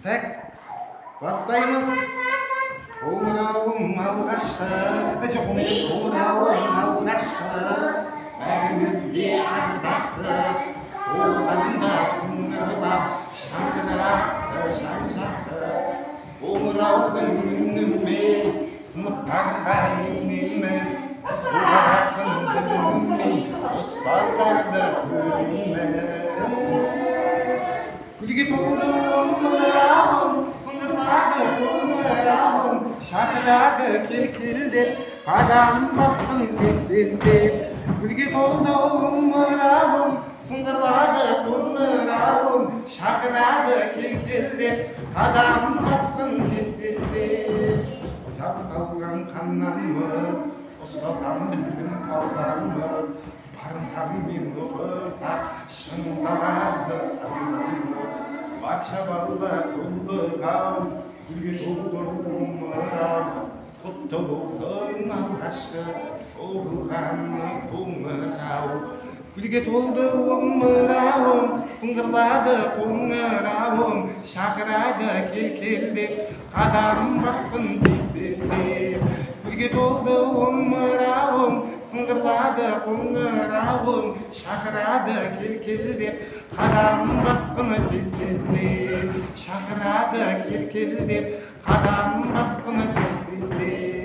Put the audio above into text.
Так, бастаймыз. Қоңырауым алғашқы, жоқ, қоңырауым алғашқы, бәрімізге ардақты, соғанда сыңғырлап, шаңырақты, жан-жақты. Қоңыраудың үнімен сыныптарға енеміз, суғаратын ділімен ұстаздарды көрейміз. Гүлге толды қоңырауым, сыңғырлады қоңырауым, шақырады кел-келдеп, қадам бассын тез-тездеп. Гүлге толды қоңырауым, сыңғырлады қоңырауым, шақырады кел-келдеп, қадам бассын тез-тездеп. Жабдалған қаннанмыз, ұстаздан білім алғанмыз, барымтаммен оқысақ, шыңдалады санамыз. Барша бала толдық-ау, гүлге толды қоңырау, құтты болсын алғашқы соғылған қоңырау. Гүлге толды қоңырауым, сыңғырлады қоңырауым, шақырады кел-келдеп, қадам бассын тез-тездеп. Гүлге толды қоңырауым, сыңғырлады қоңырауым, шақырады кел-келдеп, қадам бассын тез-тездеп. Шақырады кел-келдеп, қадам бассын тез-тездеп.